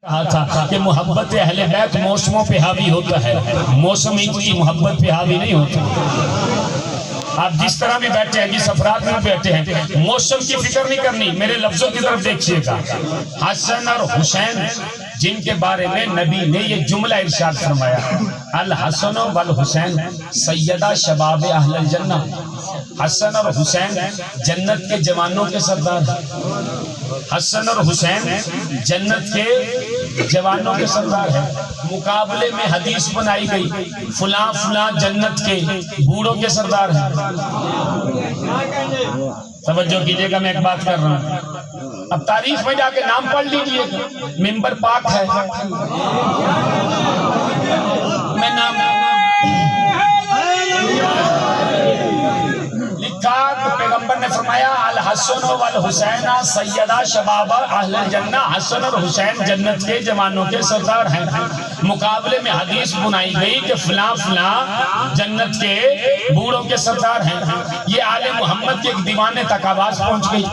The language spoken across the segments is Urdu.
کہا تھا کہ محبت اہل بیت موسموں پہ حاوی ہوتا ہے، موسم ان کی محبت پہ حاوی نہیں ہوتا۔ آپ جس طرح بھی بیٹھے ہیں، جس افراد میں بیٹھے ہیں، موسم کی فکر نہیں کرنی، میرے لفظوں کی طرف دیکھئے گا۔ حسن اور حسین جن کے بارے میں نبی نے یہ جملہ ارشاد فرمایا، الحسن والحسین سیدہ شباب اہل الجنہ، حسن اور حسین جنت کے جوانوں کے سردار ہیں، حسن اور حسین جنت کے جوانوں کے سردار ہیں۔ مقابلے میں حدیث بنائی گئی، فلاں فلاں جنت کے بوڑھوں کے سردار ہیں۔ توجہ کیجئے گا، میں ایک بات کر رہا ہوں، اب تاریخ میں جا کے نام پڑھ لیجئے گا، منبر پاک ہے، میں نام لکھا تو پیغمبر نے فرمایا الحسن والحسین سیدہ شباب اہل الجنہ، حسن اور حسین جنت کے جوانوں کے سردار ہیں۔ مقابلے میں حدیث بنائی گئی کہ فلاں فلاں جنت کے بوڑھوں کے سردار ہیں۔ یہ آل محمد کے ایک دیوانے تک آواز پہنچ گئی۔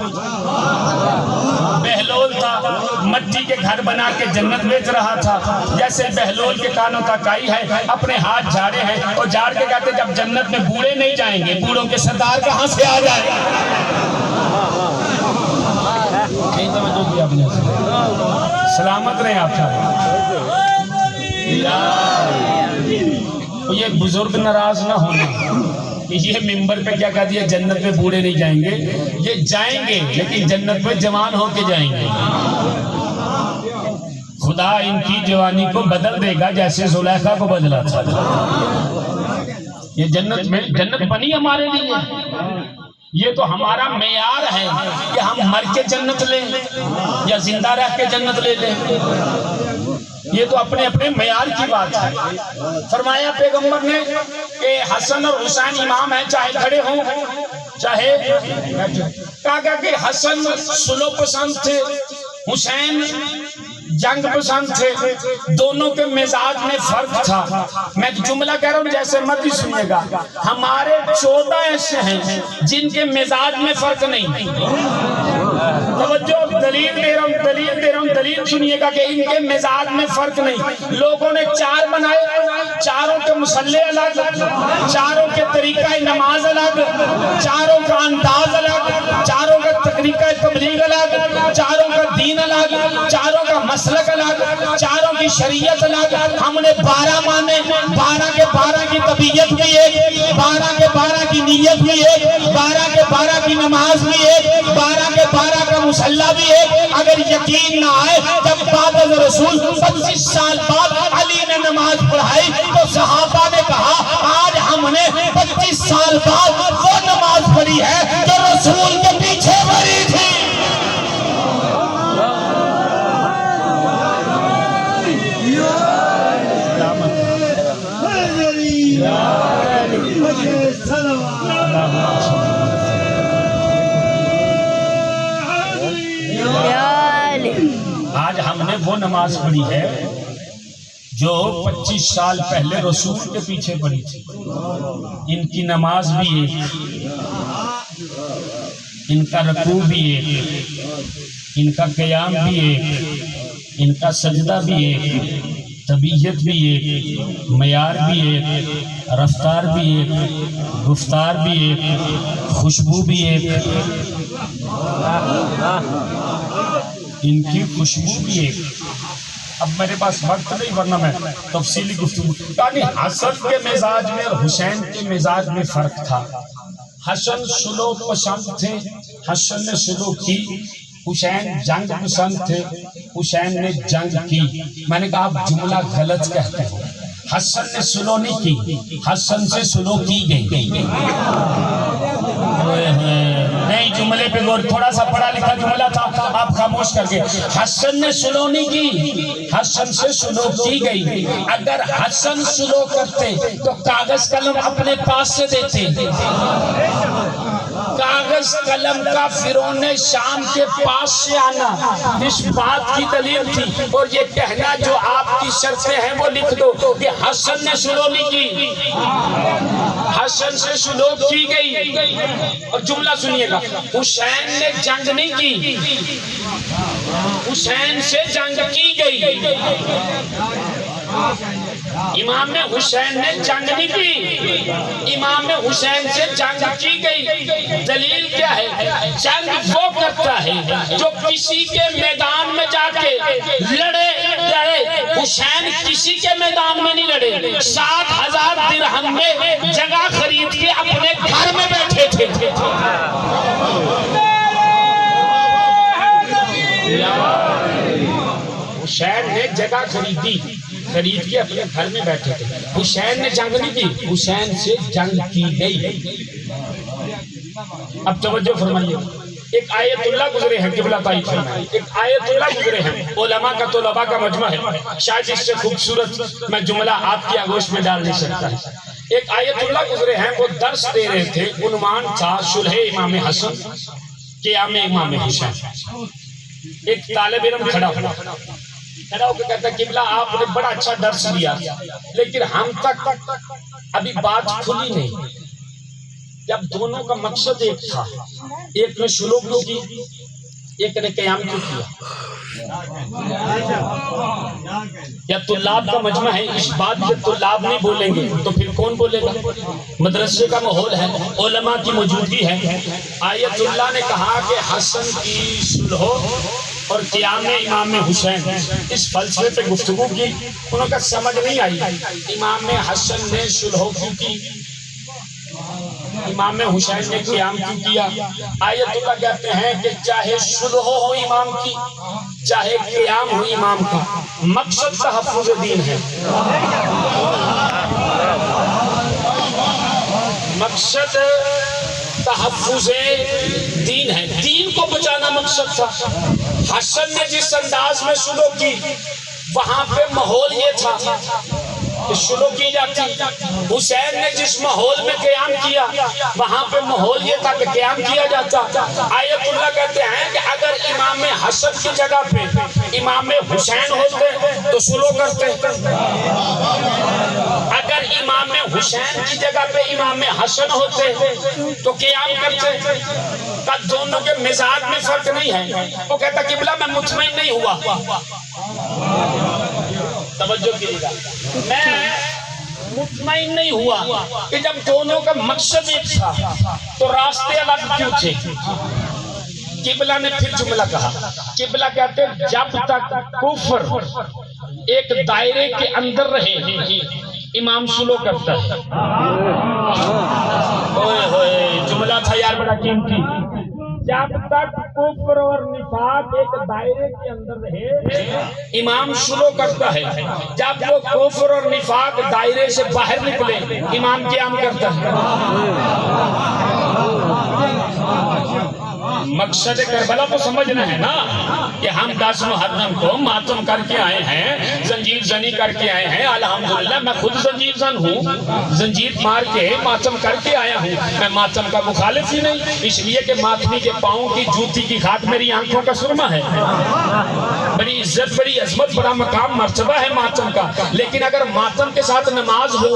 بہلول تھا، مٹی کے گھر بنا کے جنت بیچ رہا تھا، جیسے بہلول کے کانوں تک آئی ہے، اپنے ہاتھ جھاڑے ہیں اور جھاڑ کے کہتے جب جنت میں بوڑھے نہیں جائیں گے، بوڑھوں کے سردار کہاں سے آ جائے گا؟ نہیں توجہ کیا آپ نے، سلامت رہے آپ کا۔ یہ بزرگ ناراض نہ ہونا کہ یہ منبر پہ کیا کہہ دیا جنت میں بوڑھے نہیں جائیں گے، یہ جائیں گے لیکن جنت میں جوان ہو کے جائیں گے۔ خدا ان کی جوانی کو بدل دے گا جیسے زلیخا کو بدلا تھا۔ یہ جنت میں جنت بنی ہمارے لیے، یہ تو ہمارا معیار ہے کہ ہم مر کے جنت لیں یا زندہ رہ کے جنت لے لیں، یہ تو اپنے اپنے معیار کی بات ہے۔ فرمایا پیغمبر نے کہ حسن اور حسین امام ہیں، چاہے کھڑے ہوں چاہے کہا کہ حسن سلو پسند تھے، حسین جنگ پسند تھے، دونوں کے مزاج میں فرق تھا۔ میں جملہ کہہ رہا ہوں جیسے مت ہی سنیے گا، ہمارے 14 ایسے ہیں جن کے مزاج میں فرق نہیں۔ توجہ، دلیل دے رہا ہوں، دلیل سنیے گا کہ ان کے مزاج میں فرق نہیں۔ لوگوں نے 4 بنائے، چاروں کے مسلح الگ، چاروں کے طریقہ نماز الگ، چاروں کا انداز الگ، چاروں کا طریقہ تبلیغ الگ، چاروں کا دین الگ، چاروں کا مسلک الگ، چاروں کی شریعت الگ۔ ہم نے 12 مانے، 12 کے 12 کی طبیعت بھی ایک، 12 کے 12 کی نیت بھی ایک، 12 کے 12 کی نماز بھی ایک، 12 کے 12 کا مسلح بھی ایک۔ اگر یقین نہ آئے، جب بعد از رسول 25 سال بعد علی نے نماز پڑھائی تو صحابہ نے کہا آج ہم نے 25 سال بعد وہ نماز پڑھی ہے جو رسول کے پیچھے پڑھی تھی۔ آج ہم نے وہ نماز پڑھی ہے جو 25 سال پہلے رسول کے پیچھے پڑھی تھی۔ ان کی نماز بھی ایک، ان کا رکوع بھی ایک، ان کا قیام بھی ایک، ان کا سجدہ بھی ایک، طبیعت بھی ایک، معیار بھی ایک، رفتار بھی ایک، گفتار بھی ایک، خوشبو بھی ایک، ان کی خوشبو بھی ایک۔ اب میرے پاس وقت نہیں ورنہ میں تفصیلی گفتگو، یعنی حسن کے مزاج میں اور حسین کے مزاج میں فرق تھا۔ حسن سلو پسند تھے، حسن نے سلو کی، حسین جنگ پسند تھے، حسین نے جنگ کی۔ میں نے کہا آپ جملہ غلط کہتے ہو، حسن نے سلو نہیں کی، حسن سے سلو کی گئی۔ نہیں، جملے پہ غور، تھوڑا سا پڑھا لکھا جملہ تھا، آپ خاموش کر کے۔ حسن نے سلو نہیں کی، حسن سے سلو کی گئی۔ اگر حسن سلو کرتے تو کاغذ قلم اپنے پاس سے دیتے، کاغذ قلم کا فرعون شام کے پاس سے آنا اس بات کی دلیل تھی، اور یہ کہنا جو آپ کی شرطیں ہیں وہ لکھ دو کہ حسن نے سلو نہیں کی، حسن سے سلوک کی گئی۔ اور جملہ سنیے گا، حسین نے جنگ نہیں کی، حسین سے جنگ کی گئی۔ امام حسین نے جنگ نہیں کی، امام حسین سے جنگ کی گئی۔ دلیل کیا ہے؟ جنگ وہ کرتا ہے جو کسی کے میدان میں جا کے لڑے، حسین کسی کے میدان میں نہیں لڑے، 7,000 درہم میں جگہ خرید کے اپنے گھر میں بیٹھے تھے۔ حسین نے جگہ خرید کے اپنے گھر میں بیٹھے تھے۔ حسین نے جنگ نہیں کی، حسین سے جنگ کی گئی۔ اب توجہ فرمائیے، ایک آیت اللہ گزرے ہیں، قبلہ تائید فرمائے، ایک آیت اللہ گزرے ہیں، علماء کا طلباء کا مجمع ہے، شاید اس سے خوبصورت میں جملہ آپ کی آگوش میں ڈال نہیں سکتا ہے۔ ایک آیت اللہ گزرے ہیں، وہ درس دے رہے تھے، عنوان تھا صلح امام حسن قیام امام حسین۔ ایک طالب علم کھڑا ہو کے کہتا ہے قبلہ آپ نے بڑا اچھا درس دیا، لیکن ہم تک ابھی بات کھلی نہیں۔ جب دونوں کا مقصد ایک تھا، ایک نے سلوک کی، ایک نے قیام کیا۔ یا طلاب کا مجمع ہے، اس بات پہ طلاب نہیں بولیں گے تو پھر کون بولے گا؟ مدرسے کا ماحول ہے، علماء کی موجودگی ہے۔ آیت اللہ نے کہا کہ حسن کی صلح اور قیام امام حسین، اس فلسفے پہ گفتگو کی، انہوں کا سمجھ نہیں آئی۔ امام حسن نے صلح کی، امام حسین نے قیام کیا۔ آیت اللہ کہتے ہیں کہ چاہے صلح ہو امام کی، چاہے قیام ہو امام کا، مقصد تحفظ دین ہے، مقصد تحفظ دین ہے، دین کو بچانا مقصد تھا۔ حسن نے جس انداز میں سلوک کی، وہاں پہ ماحول یہ تھا کہ سلوک کی جاتی۔ حسین نے جس ماحول میں قیام کیا، وہاں پہ ماحول یہ تھا کہ قیام کیا جاتا۔ آیت اللہ کہتے ہیں کہ اگر امام حسن کی جگہ پہ امام حسین ہوتے تو سلوک کرتے، اگر امام حسین کی جگہ پہ امام حسن ہوتے تو قیام کرتے۔ دونوں کے مزاج میں فرق نہیں ہے۔ وہ کہتا قبلہ میں مطمئن نہیں ہوا، توجہ کیجیے گا، میں مطمئن نہیں ہوا کہ جب دونوں کا مقصد ایک تھا تو راستے الگ کیوں تھے؟ قبلہ نے پھر جملہ کہا، قبلہ کہتے جب تک کفر ایک دائرے کے اندر رہے امام سلو کرتا ہے۔ ہوئے ہوئے جملہ تھا یار بڑا قیمتی، جب تک کفر اور نفاق ایک دائرے کے اندر رہے امام سلو کرتا ہے، جب وہ کفر اور نفاق دائرے سے باہر نکلے امام قیام کرتا ہے۔ مقصد کربلا تو سمجھنا ہے نا کہ ہم 10 محرم کو ماتم کر کے آئے ہیں، زنجیر زنی کر کے آئے ہیں۔ الحمدللہ میں خود زنجیر زن ہوں، زنجیر مار کے ماتم کر کے آیا ہوں، میں ماتم کا مخالف ہی نہیں، اس لیے کہ ماتمی کے پاؤں کی جوتی کی خاک میری آنکھوں کا سرما ہے۔ بڑی عزت، بڑی عظمت، بڑا مقام مرتبہ ہے ماتم کا، لیکن اگر ماتم کے ساتھ نماز ہو،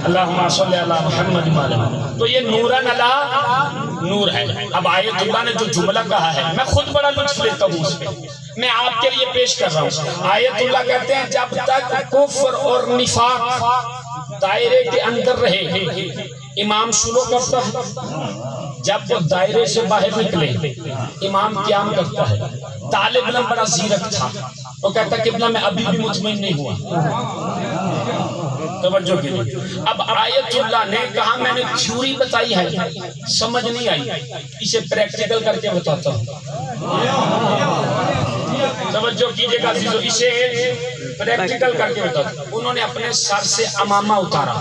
اللہم صلی اللہ محمد وسلم، تو یہ نورن علی نور ہے۔ اب آیت اللہ نے جو جملہ کہا ہے میں خود بڑا لطف لیتا ہوں اس پہ، میں آپ کے لیے پیش کر رہا ہوں۔ آیت اللہ کہتے ہیں جب تک کفر اور نفاق دائرے کے اندر رہے امام سلو کرتا ہے، جب وہ دائرے سے باہر نکلے امام قیام کرتا ہے۔ طالب علم بڑا زیرک تھا، وہ کہتا ہے قبلہ میں ابھی بھی مطمئن نہیں ہوا۔ توجہ کیجیے، اب آیت اللہ نے کہا میں نے تھیوری بتائی ہے، سمجھ نہیں آئی، اسے پریکٹیکل کر کے بتاتا ہوں۔ توجہ کیجیے گا عزیزو، اسے پریکٹیکل کر کے بتاتا ہوں۔ انہوں نے اپنے سر سے عمامہ اتارا،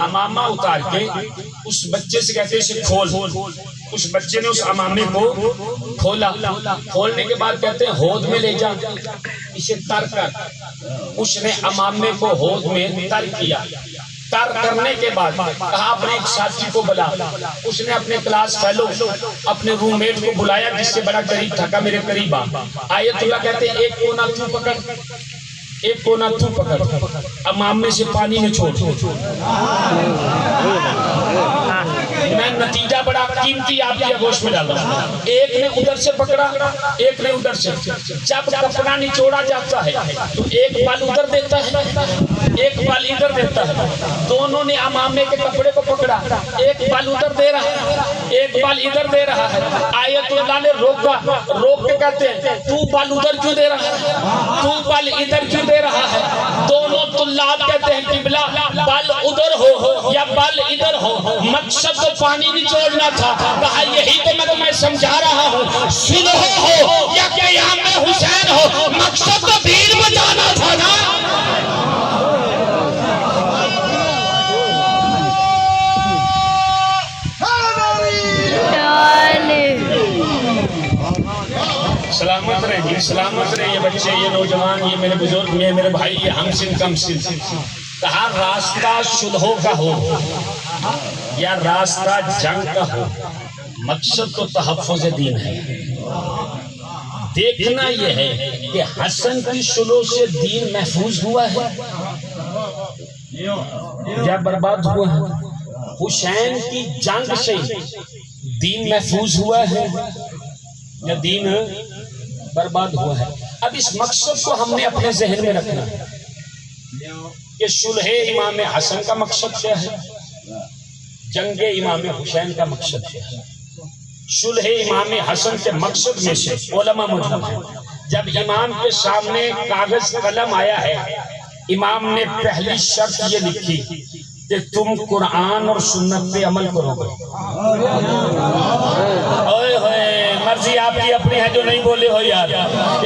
امامہ اتار کے اس بچے سے کہتے ہیں اسے کھول. اس بچے نے اس امامے کو کھولا. کھولنے کے بعد کہتے ہیں ہود میں لے جا اسے تر کر. اس نے امامے کو ہود میں تر کیا. تر کرنے کے بعد کہا اپنے ایک ساتھی کو بلا. اس نے اپنے کلاس فیلو اپنے روم میٹ کو بلایا جس سے بڑا قریب تھا. میرے قریب آیت اللہ کہتے ہیں ایک کونا تو پکڑ, ایک کونا تو پکڑ, امامے سے پانی میں چھوڑ. میں نتیجہ بڑا قیمتی آپ کی آگوش میں ڈال رہا ہوں. ایک نے ادھر سے پکڑا, ایک نے ادھر سے. جب کپڑا نچوڑا جاتا ہے تو ایک بال ادھر دیتا ہے, ایک بال ادھر دیتا ہے. دونوں نے امامے کے کپڑے کو پکڑا, ایک بال ادھر دے رہا ہے, ایک بال ادھر دے رہا ہے. آیت اللہ نے روکا, روک کے کہتے ہیں تو بال ادھر کیوں دے رہا ہے, تو بال ادھر کیوں دے رہا ہے. دونوں طلاب کہتے ہیں قبلہ بال ادھر ہو یا بال ادھر ہو, مقصد تو پانی نچوڑنا تھا. کہا یہی تو میں تمہیں سمجھا رہا ہوں, صلح ہو یا قیام حسین ہو, مقصد تو دین بچانا تھا نا. سلامت رہے جی, سلامت رہے یہ بچے, یہ نوجوان, یہ میرے بزرگ, یہ میرے بھائی, یہ ہم سن کم سن. کہا راستہ صلحوں کا ہو یا راستہ جنگ کا ہو, مقصد تو تحفظ دین ہے. دیکھنا یہ ہے کہ حسن کی صلح سے دین محفوظ ہوا ہے یا برباد ہوا ہے. حسین کی جنگ سے دین محفوظ ہوا ہے یا دین برباد ہوا ہے. اب اس مقصد کو ہم نے اپنے ذہن میں رکھنا ہے کہ صلح امام حسن کا مقصد کیا ہے, جنگ امام حسین کا مقصد کیا ہے. صلح امام حسن کے مقصد میں سے علماء موجود ہیں. جب امام کے سامنے کاغذ قلم آیا ہے, امام نے پہلی شرط یہ لکھی کہ تم قرآن اور سنت پہ عمل کرو گے. اوئے ہوئے, مرضی آپ کی اپنی ہے جو نہیں بولے ہو یار.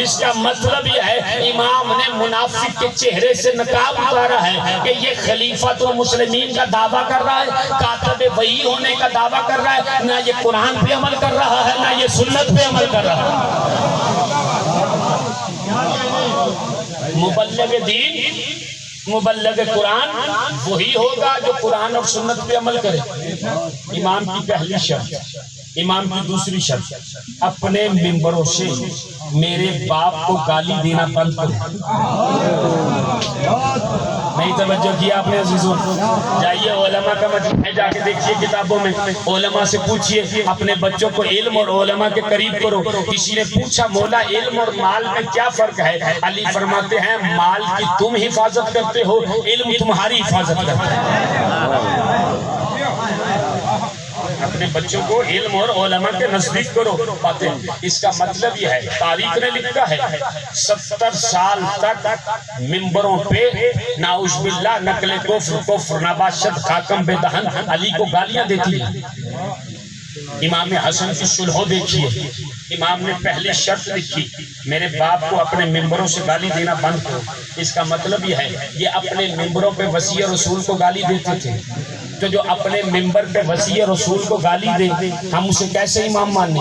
اس کا مطلب یہ ہے امام نے منافق کے چہرے سے نقاب اتارا ہے کہ یہ خلیفۃ المسلمین کا دعویٰ کر رہا ہے, کاتب وحی ہونے کا دعویٰ کر رہا ہے, نہ یہ قرآن پہ عمل کر رہا ہے نہ یہ سنت پہ عمل کر رہا ہے. مبلغ دین, مبلغ قرآن وہی ہوگا جو قرآن اور سنت پہ عمل کرے. امام کی پہلی شرط. امام کی دوسری شرط, اپنے ممبروں سے میرے باپ کو گالی دینا بند کرو. نہیں توجہ کیا آپ نے عزیزوں. جائیے علماء کا مجمع جا کے دیکھیے کتابوں میں, علماء سے پوچھئے, اپنے بچوں کو علم اور علماء کے قریب کرو. کسی نے پوچھا مولا علم اور مال میں کیا فرق ہے؟ علی فرماتے ہیں مال کی تم حفاظت کرتے ہو, علم تمہاری حفاظت کرتا ہے. اپنے بچوں کو علم اور علماء کے نزدیک کرو. باتیں اس کا مطلب یہ ہے, تاریخ نے لکھا ہے 70 سال تک ممبروں پہ نعوذ باللہ نقل کفر نباشت خاکم بے دہن علی کو گالیاں دیتی ہیں. امام حسن کی صلح دیکھیے, امام نے پہلی شرط لکھی میرے باپ کو اپنے ممبروں سے گالی دینا بند کرو. اس کا مطلب یہ ہے یہ اپنے ممبروں پہ وصی رسول کو گالی دیتے تھے. تو جو اپنے ممبر پہ وصی رسول کو گالی دے, ہم اسے کیسے امام مانیں,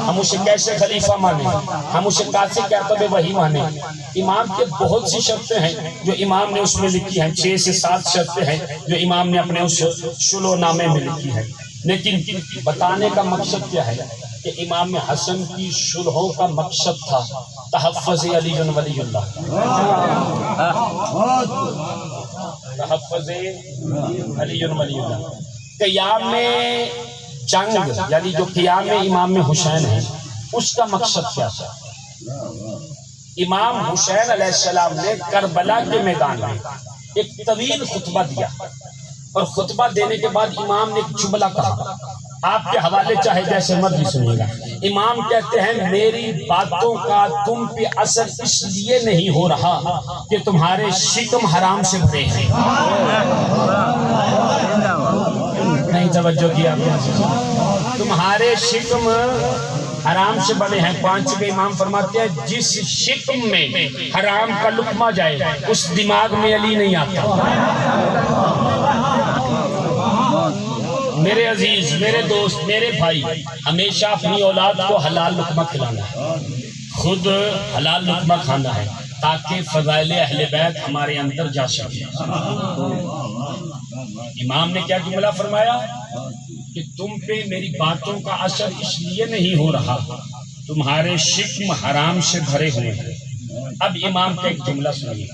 ہم اسے کیسے خلیفہ مانیں, ہم اسے کیسے کاتب وحی مانیں. امام کے بہت سی شرطیں ہیں جو امام نے اس میں لکھی ہیں, 6 سے 7 شرطیں ہیں جو امام نے اپنے اس صلح نامے میں لکھی ہیں. لیکن بتانے کا مقصد کیا ہے کہ امام حسن کی صلحوں کا مقصد تھا تحفظ علی ولی اللہ, تحفظ علی ولی اللہ. قیام جنگ یعنی جو قیام امام حسین ہے اس کا مقصد کیا تھا؟ امام حسین علیہ السلام نے کربلا کے میدان میں ایک طویل خطبہ دیا, اور خطبہ دینے کے بعد امام نے ایک جملہ کہا, آپ کے حوالے چاہے جیسے مرضی سنیے گا. امام کہتے ہیں میری باتوں کا تم پہ اثر اس لیے نہیں ہو رہا کہ تمہارے شکم حرام سے بھرے ہیں. نہیں توجہ کیا, تمہارے شکم حرام سے بنے ہیں. 5 کے امام فرماتے ہیں جس شکم میں حرام کا لقمہ جائے اس دماغ میں علی نہیں آتا. میرے عزیز، میرے دوست، میرے بھائی، ہمیشہ اپنی اولاد کو حلال لقمہ کھلانا ہے، خود حلال لقمہ کھانا ہے تاکہ فضائل اہل بیت ہمارے اندر جا سکے. امام نے کیا جملہ فرمایا کہ تم پہ میری باتوں کا اثر اس لیے نہیں ہو رہا، تمہارے شکم حرام سے بھرے ہوئے ہیں. اب امام کا ایک جملہ سنیے.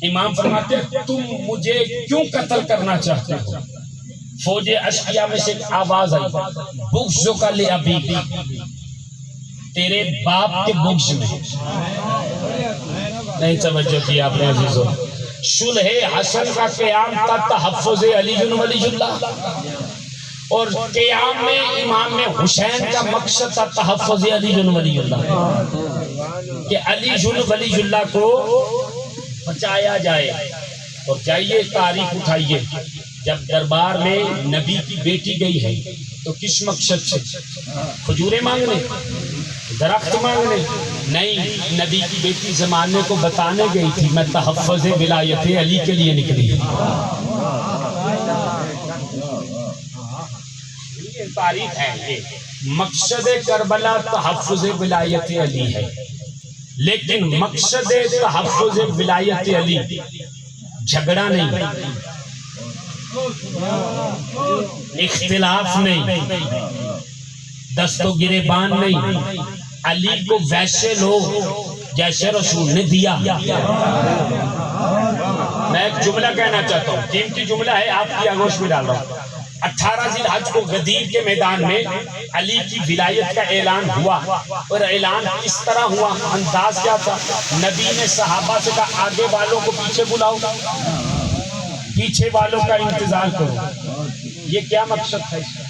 امام فرماتے ہیں تم مجھے کیوں قتل کرنا چاہتے ہو؟ فوج اشقیاء میں سے ایک آواز آئی، بغض کا لابی، تیرے باپ کے بغض میں. نہیں توجہ کیا آپ نے عزیزو. صلح حسن کا قیام تھا تحفظ علی ولی اللہ، اور قیام میں امام حسین کا مقصد تھا تحفظ علی ولی اللہ، کہ علی ولی اللہ کو بچایا جائے. اور جائیے تاریخ اٹھائیے، جب دربار میں نبی کی بیٹی گئی ہے تو کس مقصد سے؟ کھجورے مانگنے، درخت مانگنے نہیں، نبی کی بیٹی زمانے کو بتانے گئی تھی میں تحفظ ولایت علی کے لیے نکلی. یہ تاریخ ہے، یہ مقصد کربلا تحفظ ولایت علی ہے، لیکن مقصد تحفظ ولایت علی جھگڑا نہیں، اختلاف نہیں، دست و گریبان نہیں. علی کو ویسے لو جیسے رسول نے دیا. میں ایک جملہ کہنا چاہتا ہوں، قیمتی جملہ ہے، آپ کی آگوش میں ڈال رہا ہوں. 18 ذی الحج کو غدیر کے میدان میں علی کی ولایت کا اعلان ہوا، اور اعلان کس طرح ہوا، انداز کیا تھا؟ نبی نے صحابہ سے کہا آگے والوں کو پیچھے بلاؤ، پیچھے والوں کا انتظار کرو. یہ کیا مقصد تھا اس کا؟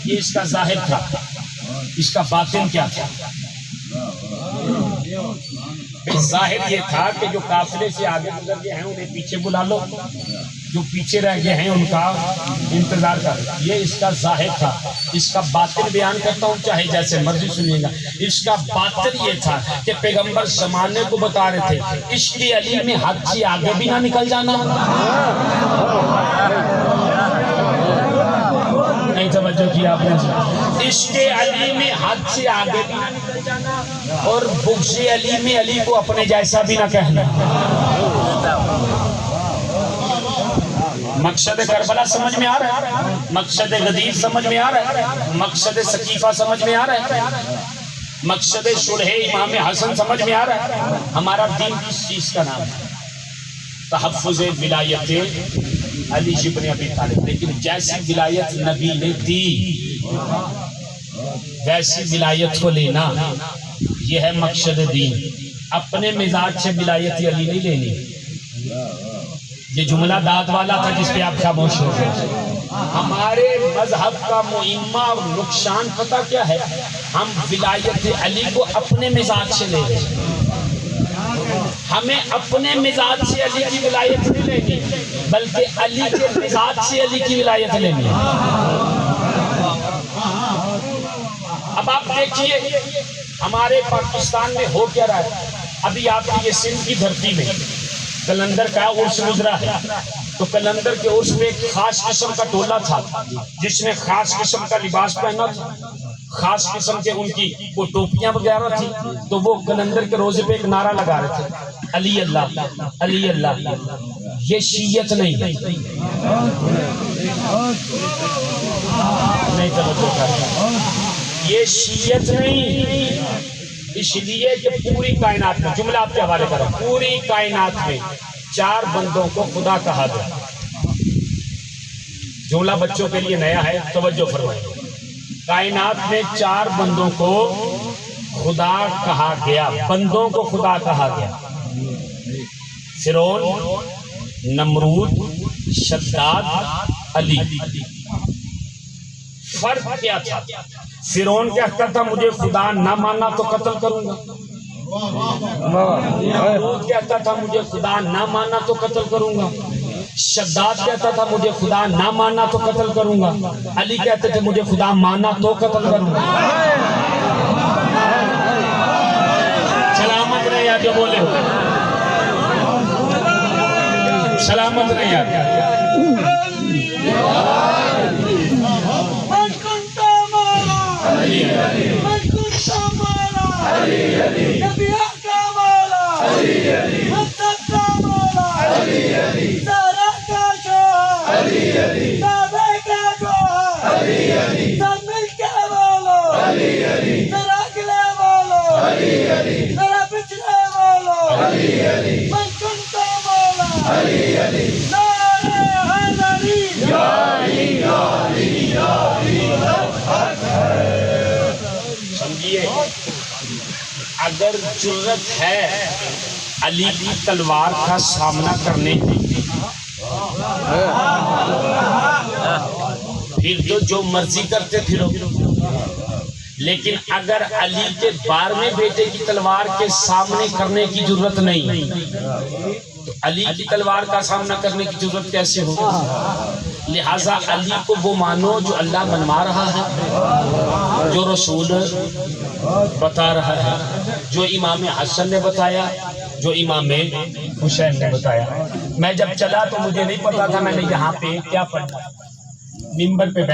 یہ اس کا ظاہر تھا، اس کا باطن کیا تھا؟ ظاہر یہ تھا کہ جو قافلے سے آگے گزر گئے ہیں انہیں پیچھے بلا لو، جو پیچھے رہ گئے ہیں ان کا انتظار کر. یہ اس کا ظاہر تھا. اس کا باطن بیان کرتا ہوں، چاہے جیسے مرضی سنیے گا. اس کا باطن یہ تھا کہ پیغمبر زمانے کو بتا رہے تھے عشق علی میں حد سے آگے بھی نہ نکل جانا. نہیں توجہ کیا آپ نے؟ عشق علی میں حد سے آگے بھی نہ نکل جانا، اور بغض علی میں علی کو اپنے جیسا بھی نہ کہنا. مقصد کربلا سمجھ میں آ رہا ہے؟ مقصد غدیر سمجھ میں آ رہا ہے؟ مقصد سقیفہ سمجھ میں آ رہا ہے؟ مقصد صلح امام حسن سمجھ میں آ رہا ہے؟ ہمارا دین کس چیز کا نام ہے؟ تحفظ ولایت علی ابن ابی طالب. لیکن جیسی ولایت نبی نے دی ویسی ولایت کو لینا، یہ ہے مقصد دین. اپنے مزاج سے ولایت علی نہیں لینی. یہ جملہ داد والا تھا جس پہ آپ خاموش ہو گئے. ہمارے مذہب کا معمہ اور نقصان پتہ کیا ہے؟ ہم ولایت علی کو اپنے مزاج سے لے رہے ہیں. ہمیں اپنے مزاج سے علی کی ولایت نہیں لینی، بلکہ علی کے مزاج سے علی کی ولایت لینی ہے. اب آپ دیکھیے ہمارے پاکستان میں ہو کیا رہا ہے. ابھی آپ کی یہ سندھ کی دھرتی میں کلندر کا عرس گزرا ہے، تو کلندر کے عرس میں ایک خاص قسم کا ٹولہ تھا جس نے خاص قسم کا لباس پہنا تھا، خاص قسم کے ان کی وہ ٹوپیاں وغیرہ تھی. تو وہ کلندر کے روزے پہ ایک نعرہ لگا رہے تھے، علی اللہ علی اللہ. یہ شیعت نہیں، یہ شیعت نہیں. اس لیے کہ پوری کائنات میں، جملہ آپ کے حوالے کرو، پوری کائنات میں 4 بندوں کو خدا کہا گیا. جملہ بچوں کے لیے نیا ہے، توجہ فرمائیں. کائنات میں 4 بندوں کو خدا کہا گیا، بندوں کو خدا کہا گیا. فرعون، نمرود، شداد، علی. فرق کیا تھا؟ فرعون کہتا تھا مجھے خدا نہ مانا تو قتل کروں گا. نمرود کہتا تھا مجھے خدا نہ مانا تو قتل کروں گا. شداد کہتا تھا مجھے خدا نہ مانا تو قتل کروں گا. علی کہتے تھے مجھے خدا مانا تو قتل کروں گا. یاد جو بولے ہو سلامت نہیں یاد سمجھیے اگر جرت ہے علی کی تلوار کا سامنا کرنے کی پھر تو جو مرضی کرتے پھرو لیکن اگر علی کے 12ویں بیٹے کی تلوار کے سامنے کرنے کی ضرورت نہیں تو علی کی تلوار کا سامنا کرنے کی ضرورت کیسے ہو لہٰذا علی کو وہ مانو جو اللہ منوا رہا ہے جو رسول بتا رہا ہے جو امام حسن نے بتایا جو امام حسین نے بتایا میں جب چلا تو مجھے نہیں پتا تھا میں نے یہاں پہ کیا پڑھا منبر پہ